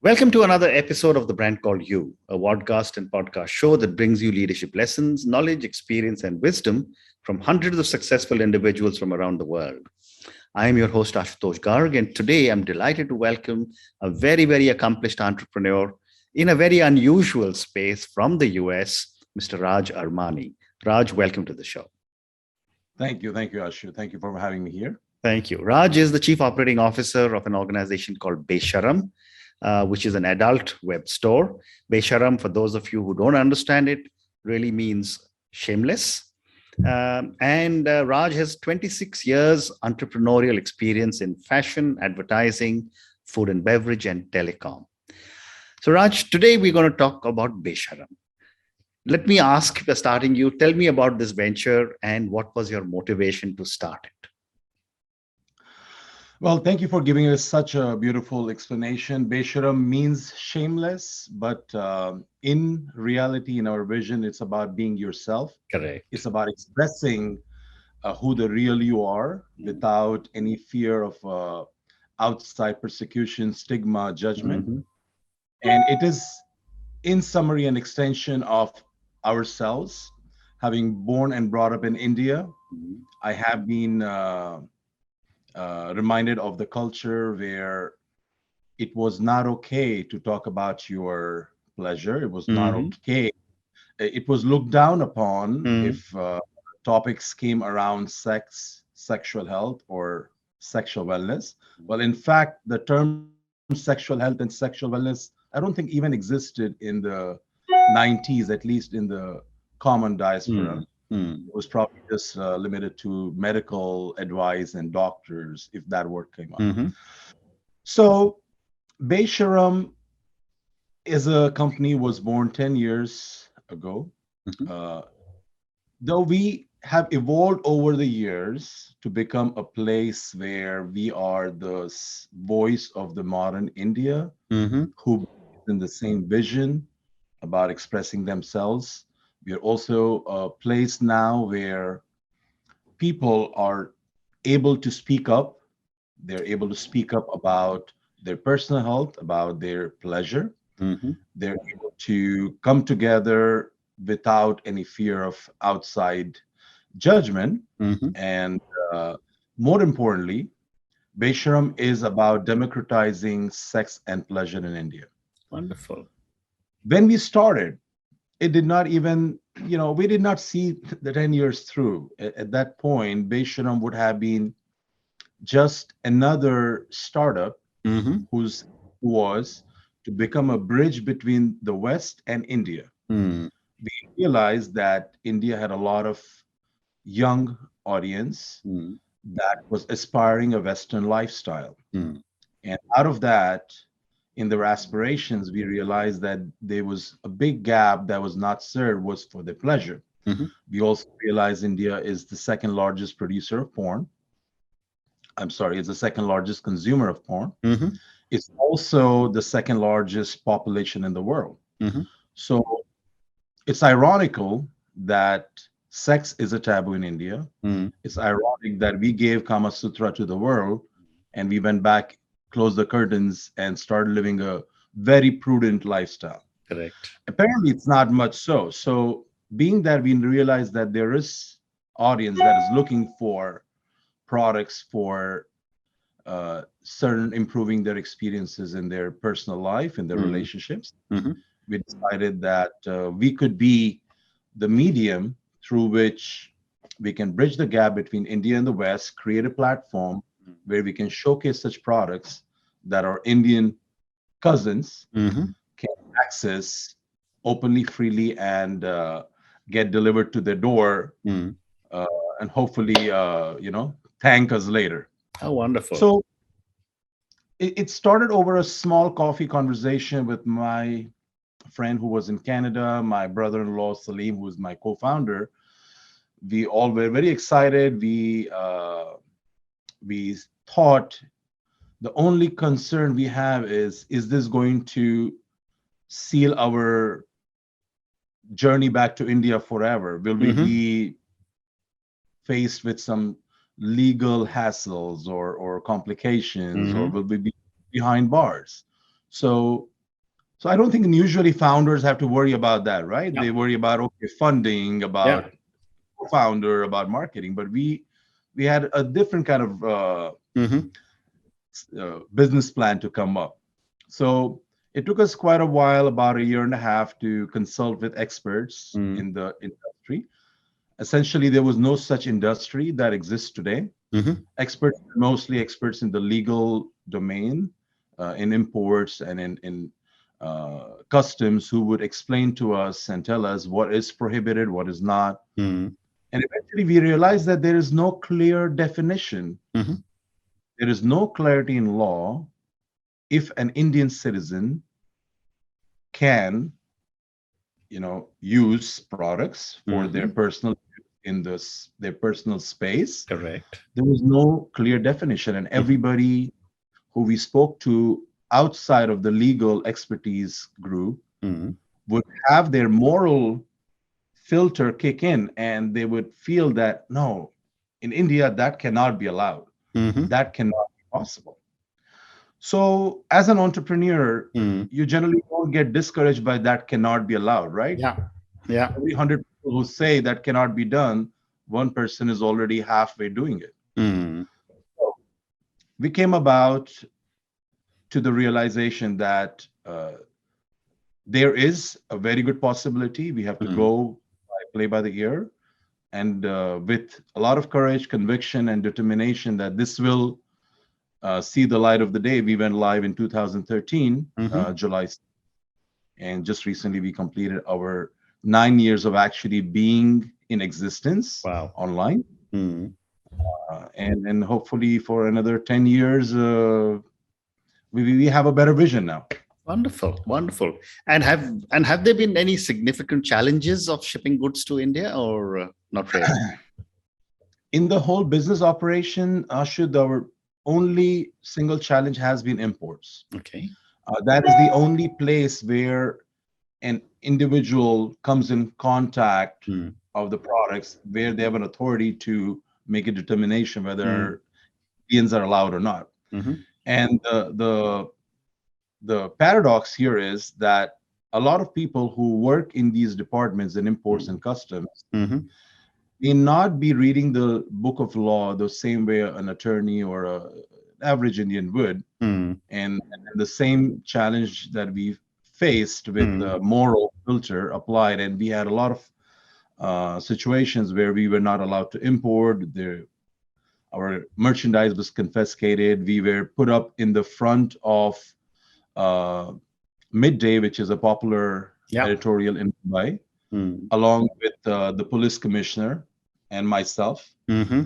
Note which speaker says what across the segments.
Speaker 1: Welcome to another episode of The Brand Called You, a podcast and podcast show that brings you leadership lessons, knowledge, experience, and wisdom from hundreds of successful individuals from around the world. I am your host, Ashutosh Garg, and today I'm delighted to welcome a very accomplished entrepreneur in a very unusual space from the US, Mr. Raj Armani. Raj, welcome to the show.
Speaker 2: Thank you, Ashu. Thank you for having me here.
Speaker 1: Thank you. Raj is the Chief Operating Officer of an organization called Besharam, which is an adult web store. Besharam, for those of you who don't understand it, really means shameless. And Raj has 26 years entrepreneurial experience in fashion, advertising, food and beverage, and telecom. So Raj, today we're going to talk about Besharam. Let me ask, starting you, tell me about this venture and what was your motivation to start it?
Speaker 2: Well, thank you for giving us such a beautiful explanation. Besharam means shameless, but in reality, in our vision, it's about being yourself.
Speaker 1: Correct.
Speaker 2: It's about expressing who the real you are without any fear of outside persecution, stigma, judgment.
Speaker 1: Mm-hmm.
Speaker 2: And it is, in summary, an extension of ourselves. Having born and brought up in India, I have been reminded of the culture where it was not okay to talk about your pleasure. It was not okay. It was looked down upon if topics came around sex, sexual health, or sexual wellness. Well, in fact, the term sexual health and sexual wellness, I don't think even existed in the 90s, at least in the common diaspora. It was probably just limited to medical advice and doctors, if that word came up. So Besharam is a company was born 10 years ago. Though we have evolved over the years to become a place where we are the voice of the modern India, who believes in the same vision about expressing themselves. We are also a place now where people are able to speak up. They're able to speak up about their personal health, about their pleasure. They're able to come together without any fear of outside judgment. And more importantly, Besharam is about democratizing sex and pleasure in India.
Speaker 1: Wonderful.
Speaker 2: When we started, it did not even, we did not see the 10 years through. At that point, Besharam would have been just another startup who was to become a bridge between the West and India. We realized that India had a lot of young audience that was aspiring a Western lifestyle. And out of that, in their aspirations, we realized that there was a big gap that was not served was for their pleasure. We also realized India is the second largest producer of porn. I'm sorry, it's the second largest consumer of porn. It's also the second largest population in the world. So it's ironical that sex is a taboo in India. It's ironic that we gave Kama Sutra to the world and we went back, closed the curtains, and started living a very prudent lifestyle.
Speaker 1: Correct.
Speaker 2: Apparently, it's not much so. So being that we realize that there is audience that is looking for products for certain improving their experiences in their personal life and their relationships, we decided that we could be the medium through which we can bridge the gap between India and the West, create a platform where we can showcase such products that our Indian cousins can access openly, freely, and get delivered to their door, and hopefully, thank us later.
Speaker 1: How wonderful.
Speaker 2: So it started over a small coffee conversation with my friend who was in Canada, my brother-in-law, Salim, who is my co-founder. We all were very excited. We thought the only concern we have is this going to seal our journey back to India forever? Will we be faced with some legal hassles or complications, or will we be behind bars? So So I don't think usually founders have to worry about that, right?
Speaker 1: Yeah.
Speaker 2: They worry about okay, funding,
Speaker 1: Yeah.
Speaker 2: about founder, about marketing, but we had a different kind of
Speaker 1: Mm-hmm.
Speaker 2: business plan to come up. So it took us quite a while, about a year and a half, to consult with experts
Speaker 1: Mm-hmm.
Speaker 2: in the industry. Essentially, there was no such industry that exists today.
Speaker 1: Mm-hmm.
Speaker 2: Experts, mostly experts in the legal domain, in imports and in customs, who would explain to us and tell us what is prohibited, what is not.
Speaker 1: Mm-hmm.
Speaker 2: And eventually, we realized that there is no clear definition.
Speaker 1: Mm-hmm.
Speaker 2: There is no clarity in law if an Indian citizen can, use products for their
Speaker 1: Mm-hmm.
Speaker 2: personal in their personal space.
Speaker 1: Correct.
Speaker 2: There was no clear definition, and
Speaker 1: Mm-hmm.
Speaker 2: everybody who we spoke to outside of the legal expertise group
Speaker 1: Mm-hmm.
Speaker 2: would have their moral filter kick in, and they would feel that no, in India that cannot be allowed,
Speaker 1: Mm-hmm.
Speaker 2: that cannot be possible. So as an entrepreneur,
Speaker 1: Mm-hmm.
Speaker 2: you generally don't get discouraged by that cannot be allowed, right?
Speaker 1: Yeah. Yeah.
Speaker 2: Every 100 people who say that cannot be done, one person is already halfway doing it.
Speaker 1: Mm-hmm.
Speaker 2: So we came about to the realization that there is a very good possibility. We have to
Speaker 1: Mm-hmm.
Speaker 2: go play by the ear, and with a lot of courage, conviction, and determination that this will see the light of the day. We went live in 2013,
Speaker 1: Mm-hmm.
Speaker 2: July, and just recently we completed our 9 years of actually being in existence
Speaker 1: Wow.
Speaker 2: online,
Speaker 1: Mm-hmm.
Speaker 2: and hopefully for another 10 years, we have a better vision now.
Speaker 1: Wonderful, wonderful. And have there been any significant challenges of shipping goods to India, or not really?
Speaker 2: In the whole business operation, Ashud, our only single challenge has been imports.
Speaker 1: Okay.
Speaker 2: That is the only place where an individual comes in contact
Speaker 1: Mm.
Speaker 2: of the products, where they have an authority to make a determination
Speaker 1: Mm.
Speaker 2: whether Indians are allowed or not.
Speaker 1: Mm-hmm.
Speaker 2: And the paradox here is that a lot of people who work in these departments in imports and customs
Speaker 1: Mm-hmm.
Speaker 2: may not be reading the book of law the same way an attorney or a average Indian would.
Speaker 1: Mm.
Speaker 2: And the same challenge that we faced with
Speaker 1: Mm.
Speaker 2: the moral filter applied, and we had a lot of situations where we were not allowed to import. Our merchandise was confiscated. We were put up in the front of uh, Midday, which is a popular
Speaker 1: Yeah.
Speaker 2: editorial in Mumbai,
Speaker 1: Mm.
Speaker 2: along with the police commissioner and myself.
Speaker 1: Mm-hmm.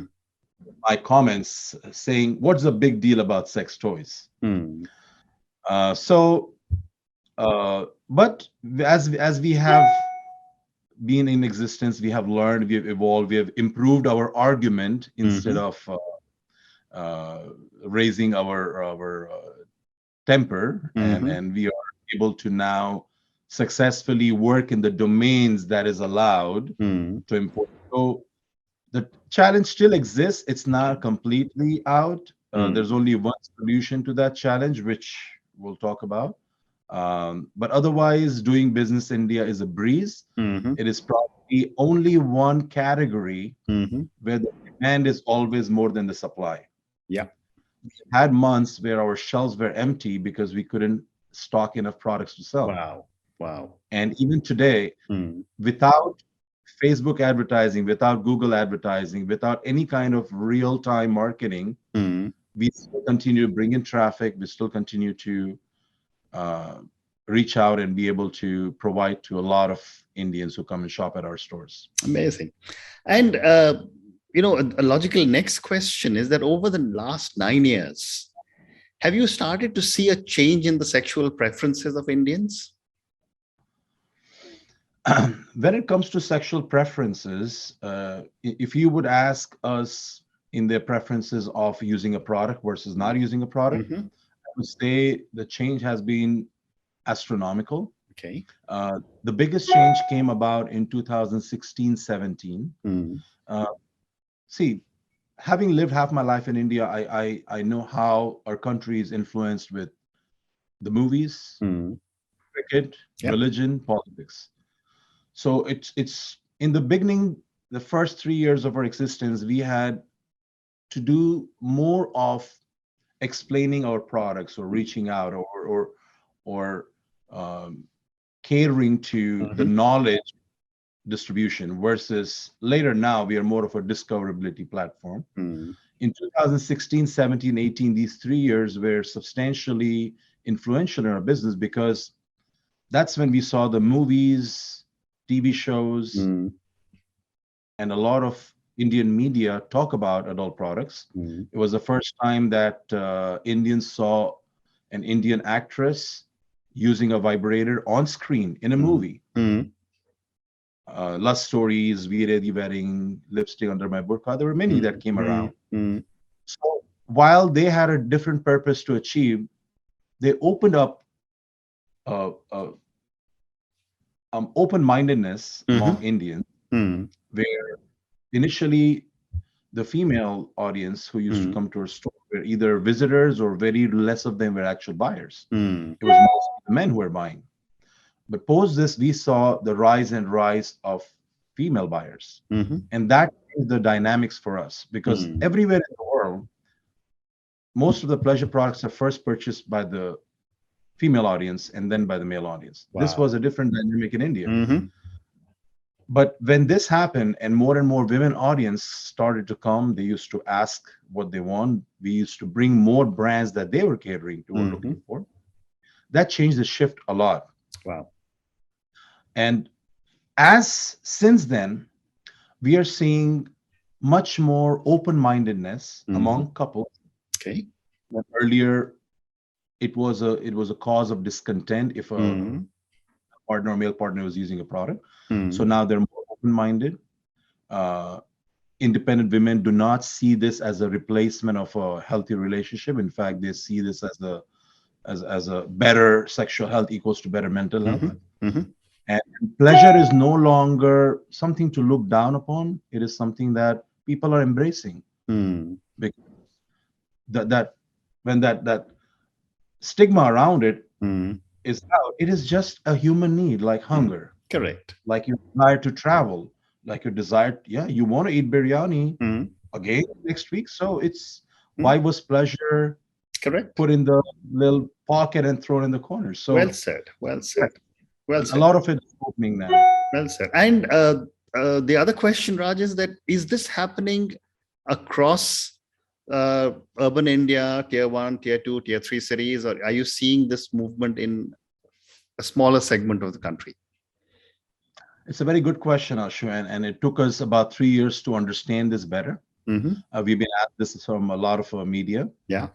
Speaker 2: My comments saying, "What's the big deal about sex toys?"
Speaker 1: Mm.
Speaker 2: So, but as we have been in existence, we have learned, we have evolved, we have improved our argument instead
Speaker 1: Mm-hmm.
Speaker 2: of raising our temper, and
Speaker 1: Mm-hmm.
Speaker 2: and we are able to now successfully work in the domains that is allowed
Speaker 1: Mm.
Speaker 2: to import. So the challenge still exists. It's not completely out. There's
Speaker 1: Mm.
Speaker 2: only one solution to that challenge, which we'll talk about. But otherwise, doing business in India is a breeze.
Speaker 1: Mm-hmm.
Speaker 2: It is probably only one category
Speaker 1: Mm-hmm.
Speaker 2: where the demand is always more than the supply.
Speaker 1: Yeah.
Speaker 2: Had months where our shelves were empty because we couldn't stock enough products to sell.
Speaker 1: Wow. Wow.
Speaker 2: And even today,
Speaker 1: Mm.
Speaker 2: without Facebook advertising, without Google advertising, without any kind of real time marketing,
Speaker 1: Mm.
Speaker 2: we still continue to bring in traffic. We still continue to uh, reach out and be able to provide to a lot of Indians who come and shop at our stores.
Speaker 1: Amazing. And a logical next question is that over the last 9 years, have you started to see a change in the sexual preferences of Indians?
Speaker 2: When it comes to sexual preferences, if you would ask us in their preferences of using a product versus not using a product,
Speaker 1: Mm-hmm.
Speaker 2: I would say the change has been astronomical.
Speaker 1: Okay.
Speaker 2: The biggest change came about in 2016-17.
Speaker 1: Mm.
Speaker 2: See, having lived half my life in India, I know how our country is influenced with the movies,
Speaker 1: Mm.
Speaker 2: cricket,
Speaker 1: Yep.
Speaker 2: religion, politics. So it's in the beginning, the first 3 years of our existence, we had to do more of explaining our products or reaching out or um, catering to the
Speaker 1: Mhm.
Speaker 2: knowledge distribution versus later now we are more of a discoverability platform.
Speaker 1: Mm.
Speaker 2: In 2016, 17, 18, these 3 years were substantially influential in our business because that's when we saw the movies, TV shows,
Speaker 1: Mm.
Speaker 2: and a lot of Indian media talk about adult products.
Speaker 1: Mm.
Speaker 2: It was the first time that Indians saw an Indian actress using a vibrator on screen in a
Speaker 1: Mm.
Speaker 2: movie.
Speaker 1: Mm.
Speaker 2: Lust Stories, Veer Di Wedding, Lipstick Under My Burqa. There were many that
Speaker 1: Mm.
Speaker 2: came around.
Speaker 1: Mm. Mm.
Speaker 2: So while they had a different purpose to achieve, they opened up uh, open-mindedness among
Speaker 1: Mhm.
Speaker 2: Indians,
Speaker 1: Mm.
Speaker 2: where initially the female audience who used to
Speaker 1: Mm.
Speaker 2: come to our store were either visitors or very less of them were actual buyers.
Speaker 1: Mm.
Speaker 2: It was mostly the men who were buying. But post this, we saw the rise of female buyers.
Speaker 1: Mhm.
Speaker 2: And that is the dynamics for us because
Speaker 1: Mm.
Speaker 2: everywhere in the world, most of the pleasure products are first purchased by the female audience and then by the male audience. This
Speaker 1: Wow.
Speaker 2: was a different dynamic in India.
Speaker 1: Mhm.
Speaker 2: But when this happened and more women audience started to come, they used to ask what they want. We used to bring more brands that they were catering to or looking
Speaker 1: Mhm.
Speaker 2: for. That changed the shift a lot.
Speaker 1: Wow.
Speaker 2: And as since then, we are seeing much more open-mindedness
Speaker 1: Mhm.
Speaker 2: among couples.
Speaker 1: Okay.
Speaker 2: When earlier it was a cause of discontent if a
Speaker 1: Mhm.
Speaker 2: partner or male partner was using a product. So
Speaker 1: Mm.
Speaker 2: now they're more open-minded. Uh, Independent women do not see this as a replacement of a healthy relationship. In fact, they see this as a better sexual health equals to better mental health.
Speaker 1: Mhm. Mhm.
Speaker 2: And pleasure is no longer something to look down upon. It is something that people are embracing.
Speaker 1: Mm.
Speaker 2: Because that when that stigma around it
Speaker 1: Mm.
Speaker 2: is out, it is just a human need like
Speaker 1: Mm.
Speaker 2: hunger,
Speaker 1: Correct.
Speaker 2: like your desire to travel, like your desire, yeah, you want to eat biryani
Speaker 1: Mm.
Speaker 2: again next week. So it's
Speaker 1: Mm.
Speaker 2: why was pleasure
Speaker 1: Correct.
Speaker 2: put in the little pocket and thrown in the corner?
Speaker 1: Well
Speaker 2: So
Speaker 1: said. Well
Speaker 2: yes,
Speaker 1: said. Well
Speaker 2: a
Speaker 1: said.
Speaker 2: lot of it is opening now.
Speaker 1: Well said. And the other question, Raj, is that is this happening across urban India, tier one, tier two, tier three cities, or are you seeing this movement in a smaller segment of the country?
Speaker 2: It's a very good question, Ashu, and it took us about 3 years to understand this better.
Speaker 1: Hmm.
Speaker 2: We've been asked this from a lot of media.
Speaker 1: Yeah.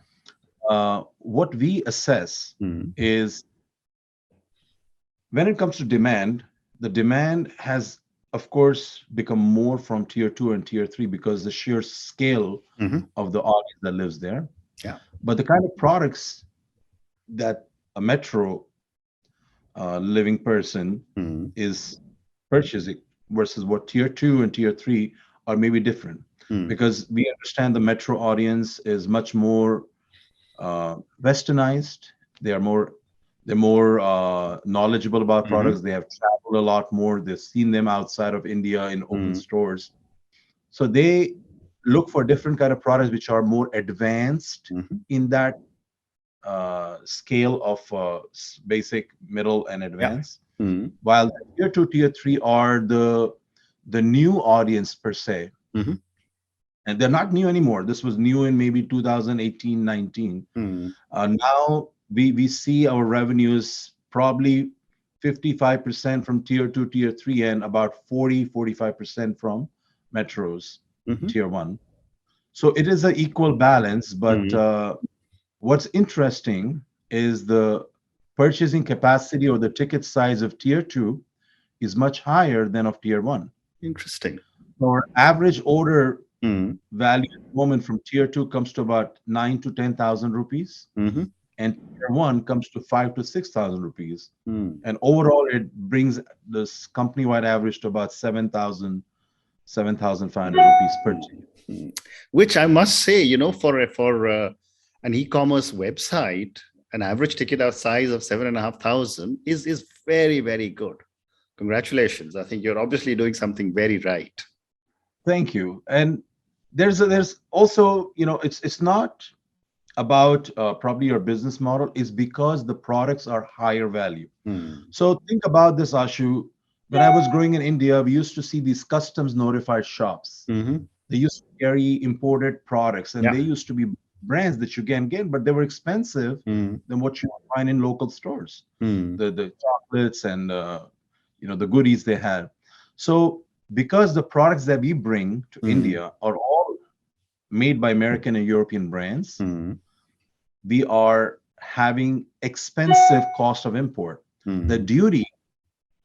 Speaker 2: What we assess
Speaker 1: Mm.
Speaker 2: is when it comes to demand, the demand has, of course, become more from tier two and tier three because the sheer scale
Speaker 1: Hmm.
Speaker 2: of the audience that lives there.
Speaker 1: Yeah.
Speaker 2: But the kind of products that a metro living person
Speaker 1: Mm.
Speaker 2: is purchasing versus what tier two and tier three are maybe different
Speaker 1: Mm.
Speaker 2: because we understand the metro audience is much more westernized. They are more they're more knowledgeable about
Speaker 1: Hmm.
Speaker 2: products. They have traveled a lot more. They've seen them outside of India in open
Speaker 1: Mm.
Speaker 2: stores. So they look for different kind of products which are more advanced
Speaker 1: Hmm.
Speaker 2: in that scale of basic, middle, and
Speaker 1: Yeah.
Speaker 2: advanced.
Speaker 1: Mm.
Speaker 2: While the tier two, tier three are the new audience per se,
Speaker 1: Hmm.
Speaker 2: and they're not new anymore. This was new in maybe 2018, 19.
Speaker 1: Mm.
Speaker 2: Now we see our revenues probably 55% from tier two, tier three, and about 45% from metros,
Speaker 1: Hmm.
Speaker 2: tier one. So it is an equal balance, but
Speaker 1: Mm.
Speaker 2: what's interesting is the purchasing capacity or the ticket size of tier two is much higher than of tier one.
Speaker 1: Interesting.
Speaker 2: So our average order
Speaker 1: Mm.
Speaker 2: value at the moment from tier two comes to about 9 to 10,000 rupees,
Speaker 1: Hmm.
Speaker 2: and tier one comes to 5 to 6,000 rupees.
Speaker 1: Mm.
Speaker 2: And overall, it brings this company-wide average to about 7,500 rupees per ticket.
Speaker 1: Mm. Which I must say, for an e-commerce website, an average ticket out size of 7,500 is very, very good. Congratulations. I think you're obviously doing something very right.
Speaker 2: Thank you. And there's also, it's not about probably your business model, is because the products are higher value. So think about this, Ashu. When I was growing in India, we used to see these customs notified shops.
Speaker 1: Mm-hmm.
Speaker 2: They used to carry imported products, and
Speaker 1: Yeah.
Speaker 2: they used to be brands that you can get, but they were expensive than what you would find in local stores. The chocolates and the goodies they had. So because the products that we bring to India are all made by American and European brands, we are having expensive cost of import. The duty,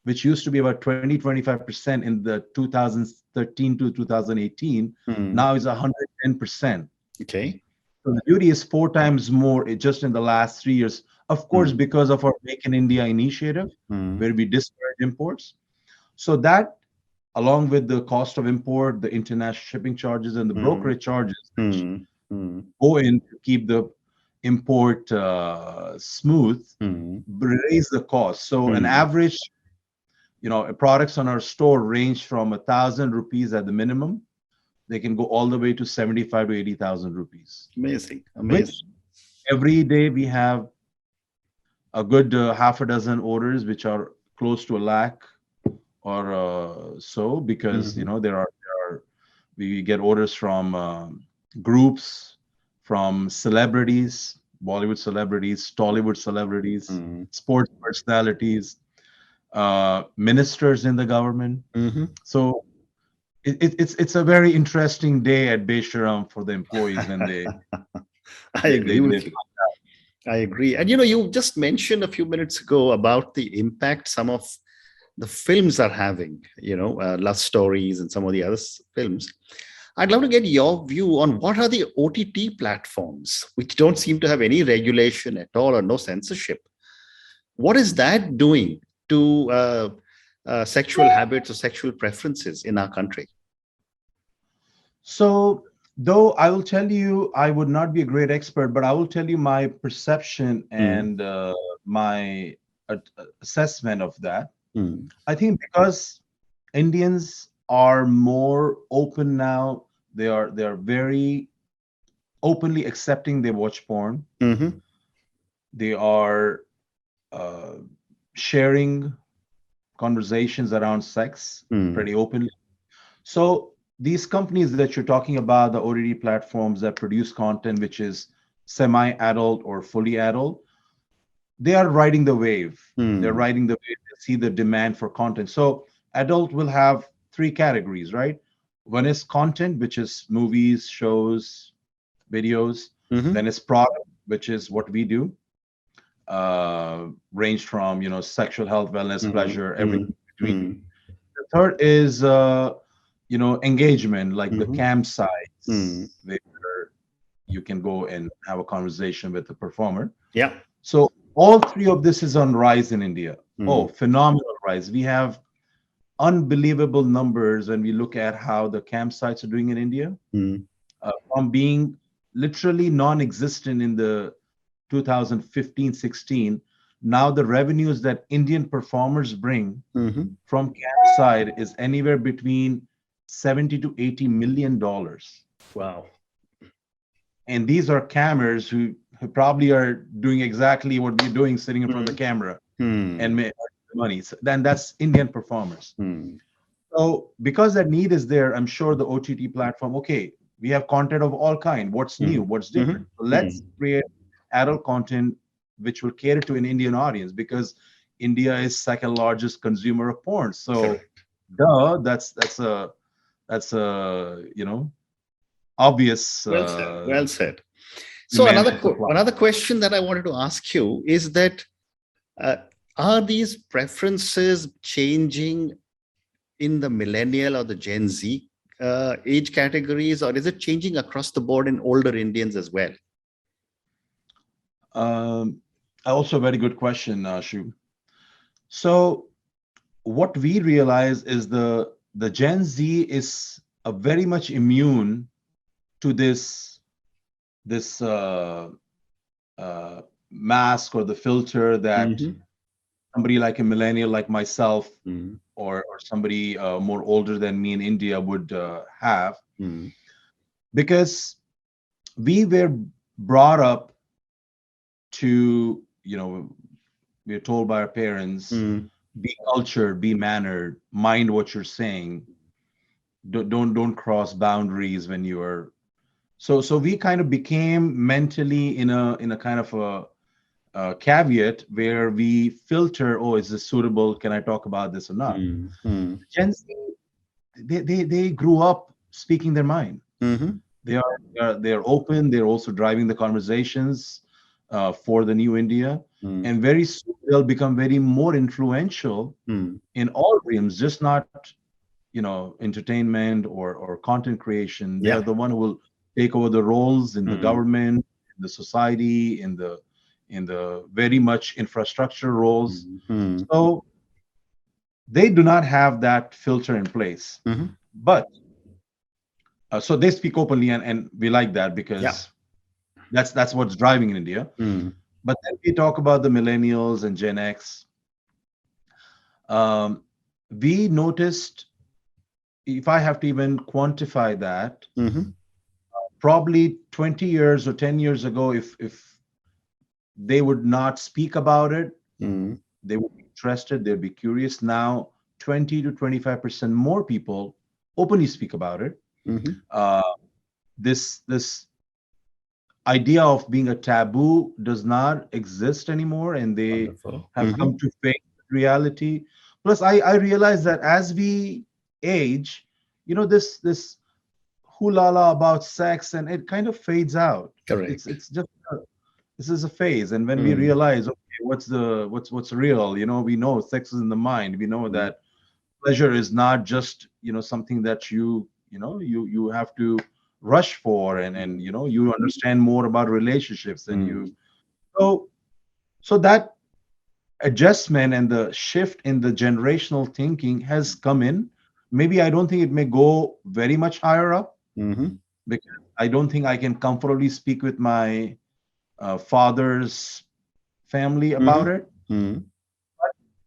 Speaker 2: which used to be about 20-25% in the 2013 to 2018, now is 110%.
Speaker 1: Okay.
Speaker 2: So the duty is 4 times more just in the last 3 years. Of course, because of our Make in India initiative, where we discourage imports. So that, along with the cost of import, the international shipping charges, and the brokerage charges, which go in to keep the import smooth, raise the cost. So an average, products on our store range from 1,000 rupees at the minimum. They can go all the way to 75 to 80,000 rupees.
Speaker 1: Amazing.
Speaker 2: Which every day we have a good half a dozen orders, which are close to a lakh or so, because there are we get orders from groups, from celebrities, Bollywood celebrities, Tollywood celebrities, sports personalities, ministers in the government. So it's a very interesting day at Besharam for the employees when they.
Speaker 1: I agree with you. I agree. And you just mentioned a few minutes ago about the impact some of the films are having, Love Stories and some of the other films. I'd love to get your view on what are the OTT platforms, which don't seem to have any regulation at all or no censorship. What is that doing to sexual habits or sexual preferences in our country?
Speaker 2: So, though I will tell you, I would not be a great expert, but I will tell you my perception and my assessment of that. I think because Indians are more open now, they are very openly accepting they watch porn. They are sharing conversations around sex pretty openly. So these companies that you're talking about, the OTT platforms that produce content which is semi-adult or fully adult, they are riding the wave. They're riding the wave. They see the demand for content. So adult will have 3 categories, right? One is content, which is movies, shows, videos. Then it's product, which is what we do, ranged from sexual health, wellness, pleasure, everything between. The third is engagement, like the campsites where you can go and have a conversation with the performer.
Speaker 1: Yeah.
Speaker 2: So all 3 of this is on rise in India. Oh, phenomenal rise. We have unbelievable numbers when we look at how the campsites are doing in India. From being literally non-existent in the 2015-16, now the revenues that Indian performers bring from campsite is anywhere between 70 to 80 million dollars.
Speaker 1: Wow.
Speaker 2: And these are cameras who probably are doing exactly what we're doing, sitting in front of the camera and make money. So then that's Indian performers. So because that need is there, I'm sure the OTT platform, okay, we have content of all kind. What's new? What's different? So let's create adult content which will cater to an Indian audience, because India is second largest consumer of porn. So that's a obvious.
Speaker 1: Well said. So another question that I wanted to ask you is that are these preferences changing in the millennial or the Gen Z age categories, or is it changing across the board in older Indians as well?
Speaker 2: Also a very good question, Shu. So what we realize is the Gen Z is very much immune to this mask or the filter that
Speaker 1: Mhm.
Speaker 2: somebody like a millennial like myself,
Speaker 1: Mhm.
Speaker 2: or somebody more older than me in India would have,
Speaker 1: Mhm.
Speaker 2: because we were brought up to, we are told by our parents,
Speaker 1: Mhm.
Speaker 2: be cultured, be mannered, mind what you're saying, don't cross boundaries when you are. So we kind of became mentally in a kind of a caveat where we filter, oh, is this suitable, can I talk about this or not.
Speaker 1: Mhm. Mhm.
Speaker 2: Gen Z, they grew up speaking their mind.
Speaker 1: Mhm.
Speaker 2: They're open. They're also driving the conversations for the new India,
Speaker 1: Mhm.
Speaker 2: and very soon they'll become very more influential
Speaker 1: Mhm.
Speaker 2: in all realms, just not entertainment or content creation. They are
Speaker 1: Yeah.
Speaker 2: the one who will take over the roles in the
Speaker 1: Mhm.
Speaker 2: government, in the society, in the very much infrastructure roles.
Speaker 1: Mhm.
Speaker 2: So they do not have that filter in place,
Speaker 1: Mhm.
Speaker 2: but so they speak openly, and we like that
Speaker 1: Yeah.
Speaker 2: because that's what's driving in India.
Speaker 1: Mhm.
Speaker 2: But then we talk about the millennials and Gen X. Um, we noticed, if I have to even quantify that,
Speaker 1: Mhm.
Speaker 2: probably 20 years or 10 years ago, if they would not speak about it,
Speaker 1: Mhm.
Speaker 2: they would be interested, they'd be curious. Now, 20 to 25% more people openly speak about it.
Speaker 1: Mhm.
Speaker 2: Uh, this idea of being a taboo does not exist anymore, and they
Speaker 1: Wonderful.
Speaker 2: have come
Speaker 1: Mhm.
Speaker 2: to face reality. Plus, I realize that as we age, this hula la about sex, and it kind of fades out.
Speaker 1: Correct.
Speaker 2: It's just this is a phase, and when we
Speaker 1: Mhm.
Speaker 2: realize, okay, what's real, we know sex is in the mind. We know
Speaker 1: Mhm.
Speaker 2: that pleasure is not just something that you have to rush for, and
Speaker 1: Mhm.
Speaker 2: you understand more about relationships, and you
Speaker 1: Mhm.
Speaker 2: so so that adjustment and the shift in the generational thinking has come in. Maybe I don't think it may go very much higher up,
Speaker 1: Mhm.
Speaker 2: because I don't think I can comfortably speak with my father's family about
Speaker 1: Mhm.
Speaker 2: it.
Speaker 1: Mhm.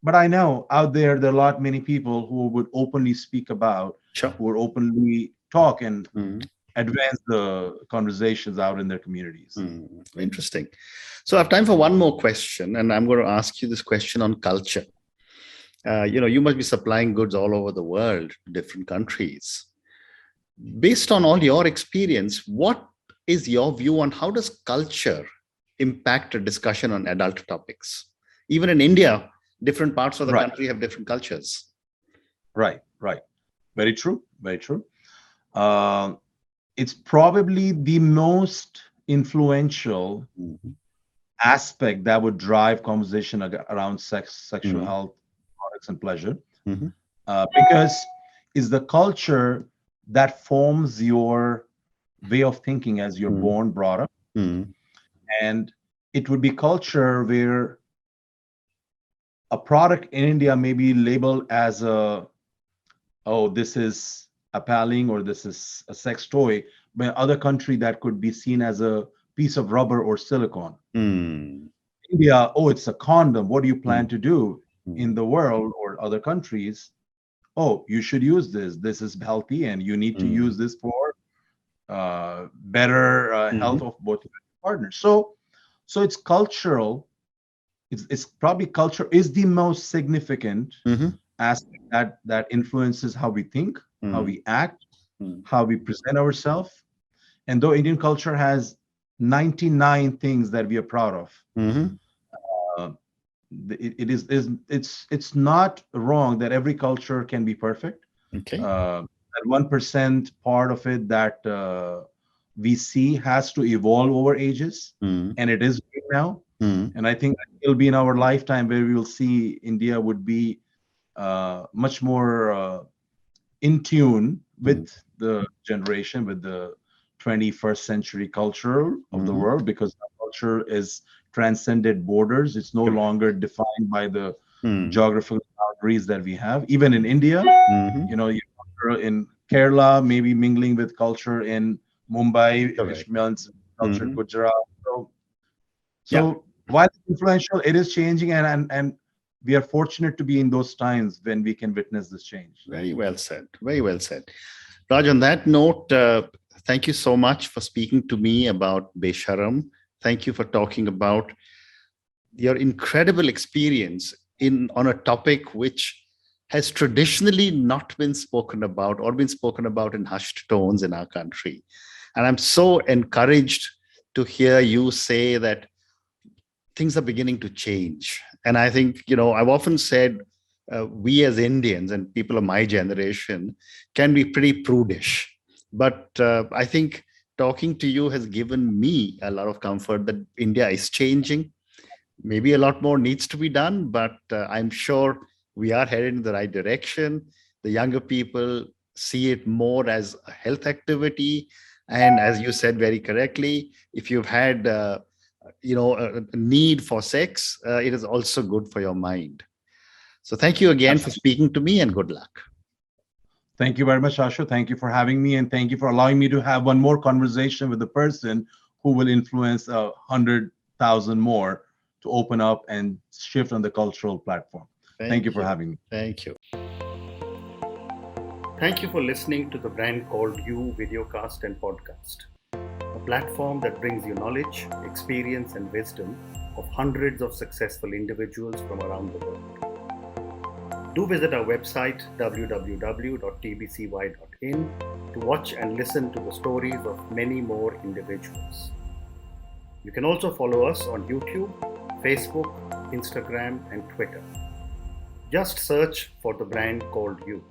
Speaker 2: But I know out there are a lot many people who would openly speak about,
Speaker 1: Sure.
Speaker 2: who would openly talk and
Speaker 1: Mhm.
Speaker 2: advance the conversations out in their communities.
Speaker 1: Mhm. Interesting. So I have time for one more question, and I'm going to ask you this question on culture. You must be supplying goods all over the world, different countries. Based on all your experience, what is your view on how does culture impact a discussion on adult topics? Even in India, different parts of the
Speaker 2: Right,
Speaker 1: country have different cultures.
Speaker 2: right. Very true, very true. Um, it's probably the most influential
Speaker 1: Mhm.
Speaker 2: aspect that would drive conversation around sex, sexual
Speaker 1: Mhm.
Speaker 2: health, products, and pleasure,
Speaker 1: Mhm.
Speaker 2: because it's the culture that forms your way of thinking as you're
Speaker 1: Mhm.
Speaker 2: born, brought up.
Speaker 1: Mhm.
Speaker 2: And it would be culture where a product in India may be labeled as oh, this is appalling, or this is a sex toy, but in other country that could be seen as a piece of rubber or silicone.
Speaker 1: Mhm.
Speaker 2: India, oh, it's a condom. What do you plan
Speaker 1: Mhm.
Speaker 2: to do? In
Speaker 1: Mhm.
Speaker 2: the world or other countries, oh, you should use this. This is healthy, and you need to
Speaker 1: Mhm.
Speaker 2: use this for better health
Speaker 1: Mhm.
Speaker 2: of both your partners. So it's cultural. It's probably culture is the most significant
Speaker 1: Mhm.
Speaker 2: aspect that influences how we think, how
Speaker 1: Mhm.
Speaker 2: we act,
Speaker 1: Mhm.
Speaker 2: how we present ourselves. And though Indian culture has 99 things that we are proud of,
Speaker 1: Mhm.
Speaker 2: uh, it's not wrong that every culture can be perfect.
Speaker 1: Okay.
Speaker 2: That 1% part of it that we see has to evolve over ages,
Speaker 1: Mhm.
Speaker 2: and it is right now.
Speaker 1: Mhm.
Speaker 2: And I think it'll be in our lifetime where we will see India would be much more in tune
Speaker 1: Mhm.
Speaker 2: with the generation, with the 21st century culture of the
Speaker 1: Mhm.
Speaker 2: world, because our culture is transcended borders. It's no
Speaker 1: Correct.
Speaker 2: longer defined by the
Speaker 1: Mhm.
Speaker 2: geographical boundaries that we have. Even in India,
Speaker 1: Mhm.
Speaker 2: culture in Kerala maybe mingling with culture in Mumbai, which
Speaker 1: Correct.
Speaker 2: means culture in
Speaker 1: Mhm.
Speaker 2: Gujarat. So,
Speaker 1: Yeah.
Speaker 2: so While it's influential, it is changing, and we are fortunate to be in those times when we can witness this change.
Speaker 1: Very well said. Very well said. Raj, on that note, thank you so much for speaking to me about Besharam. Thank you for talking about your incredible experience in on a topic which has traditionally not been spoken about or been spoken about in hushed tones in our country. And I'm so encouraged to hear you say that things are beginning to change. And I think, I've often said we as Indians and people of my generation can be pretty prudish. But I think talking to you has given me a lot of comfort that India is changing. Maybe a lot more needs to be done, but I'm sure we are headed in the right direction. The younger people see it more as a health activity. And as you said very correctly, if you've had a need for sex, it is also good for your mind. So thank you again for speaking to me, and good luck.
Speaker 2: Thank you very much, Ashu. Thank you for having me, and thank you for allowing me to have one more conversation with the person who will influence 100,000 more to open up and shift on the cultural platform. Thank you for having me.
Speaker 1: Thank you. Thank you for listening to the Brand Called You videocast and podcast, a platform that brings you knowledge, experience, and wisdom of hundreds of successful individuals from around the world. Do visit our website www.tbcy.in to watch and listen to the stories of many more individuals. You can also follow us on YouTube, Facebook, Instagram, and Twitter. Just search for the Brand Called You.